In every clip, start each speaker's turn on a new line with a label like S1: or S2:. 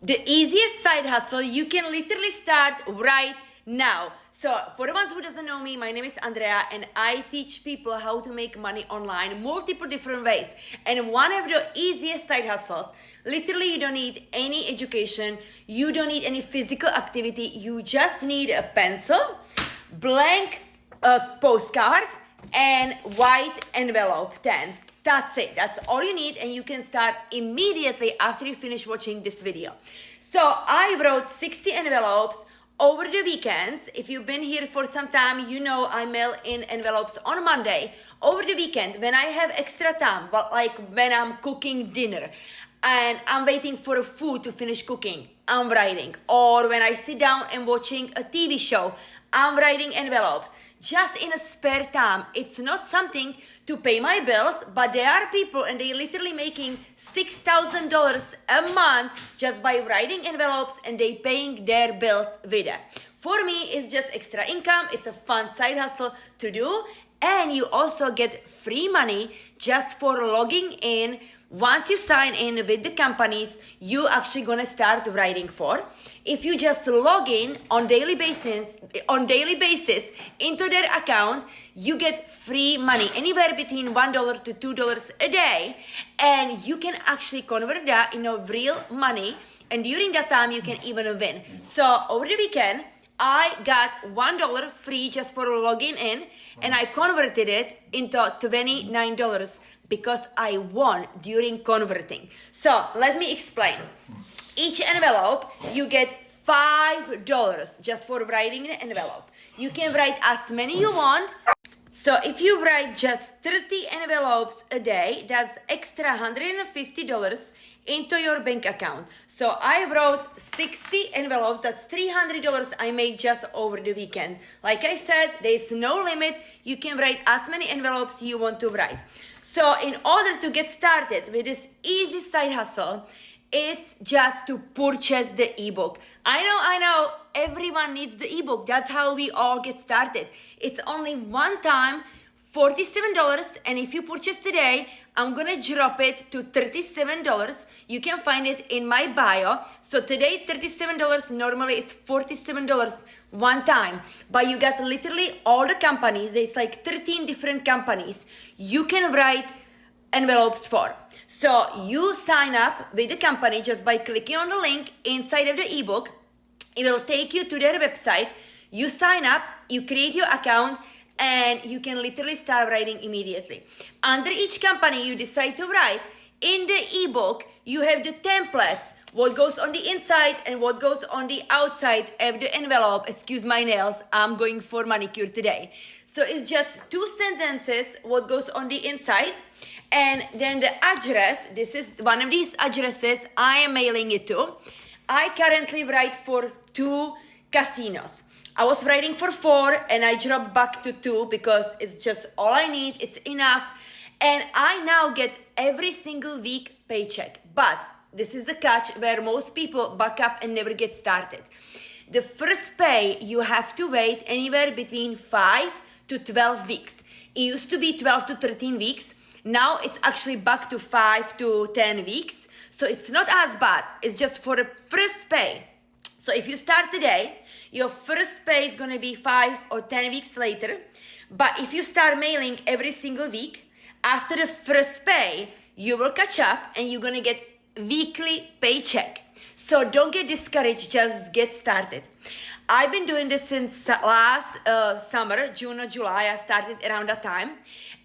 S1: the easiest side hustle you can literally start right now. So for the ones who doesn't know me, my name is Andrea and I teach people how to make money online multiple different ways. And one of the easiest side hustles, literally you don't need any education, you don't need any physical activity, you just need a pencil, blank postcard and white envelope 10. That's it. That's all you need, and you can start immediately after you finish watching this video. So I wrote 60 envelopes over the weekends. If you've been here for some time, you know I mail in envelopes on Monday. Over the weekend, when I have extra time, but like when I'm cooking dinner and I'm waiting for a food to finish cooking, I'm writing. Or when I sit down and watching a TV show, I'm writing envelopes. Just in a spare time. It's not something to pay my bills, but there are people and they literally making $6,000 a month just by writing envelopes and they paying their bills with it. For me, it's just extra income. It's a fun side hustle to do. And you also get free money just for logging in. Once you sign in with the companies you actually gonna start writing for. If you just log in on daily basis into their account, you get free money, anywhere between $1 to $2 a day, and you can actually convert that into real money. And during that time, you can even win. So over the weekend, I got $1 free just for logging in, and I converted it into $29 because I won during converting. So let me explain. Each envelope, you get $5 just for writing the envelope. You can write as many you want. So if you write just 30 envelopes a day, that's extra $150 into your bank account. So I wrote 60 envelopes, that's $300 I made just over the weekend. Like I said, there's no limit. You can write as many envelopes you want to write. So in order to get started with this easy side hustle, it's just to purchase the ebook. I know, everyone needs the ebook. That's how we all get started. It's only one time, $47, and if you purchase today, I'm gonna drop it to $37. You can find it in my bio. So today, $37, normally it's $47 one time. But you got literally all the companies, there's like 13 different companies you can write envelopes for. So you sign up with the company just by clicking on the link inside of the ebook. It will take you to their website. You sign up, you create your account, and you can literally start writing immediately. Under each company you decide to write, in the ebook, you have the templates, what goes on the inside and what goes on the outside of the envelope. Excuse my nails, I'm going for manicure today. So it's just 2 sentences, what goes on the inside, and then the address. This is one of these addresses I am mailing it to. I currently write for 2 casinos. I was writing for 4 and I dropped back to 2 because it's just all I need, it's enough. And I now get every single week paycheck. But this is the catch where most people back up and never get started. The first pay, you have to wait anywhere between 5 to 12 weeks. It used to be 12 to 13 weeks. Now it's actually back to 5 to 10 weeks. So it's not as bad. It's just for the first pay. So if you start today, your first pay is gonna be 5 or 10 weeks later. But if you start mailing every single week, after the first pay, you will catch up and you're gonna get weekly paycheck. So don't get discouraged, just get started. I've been doing this since last summer, June or July. I started around that time.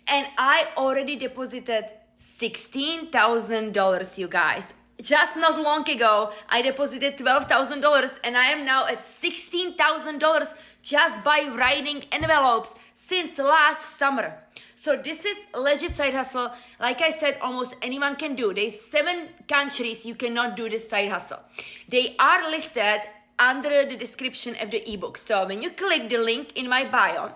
S1: And I already deposited $16,000, you guys. Just not long ago, I deposited $12,000 and I am now at $16,000 just by writing envelopes since last summer. So this is a legit side hustle. Like I said, almost anyone can do. There's 7 countries you cannot do this side hustle. They are listed under the description of the ebook. So when you click the link in my bio,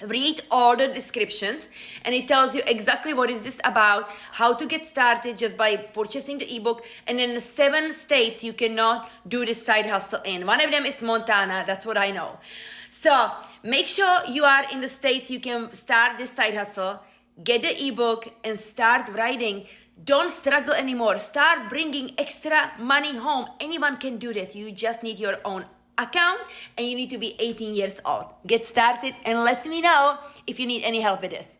S1: read all the descriptions and it tells you exactly what is this about, how to get started just by purchasing the ebook, and in the 7 states you cannot do this side hustle in. One of them is Montana, that's what I know. So make sure you are in the states you can start this side hustle, get the ebook and start writing. Don't struggle anymore. Start bringing extra money home. Anyone can do this. You just need your own account and you need to be 18 years old. Get started and let me know if you need any help with this.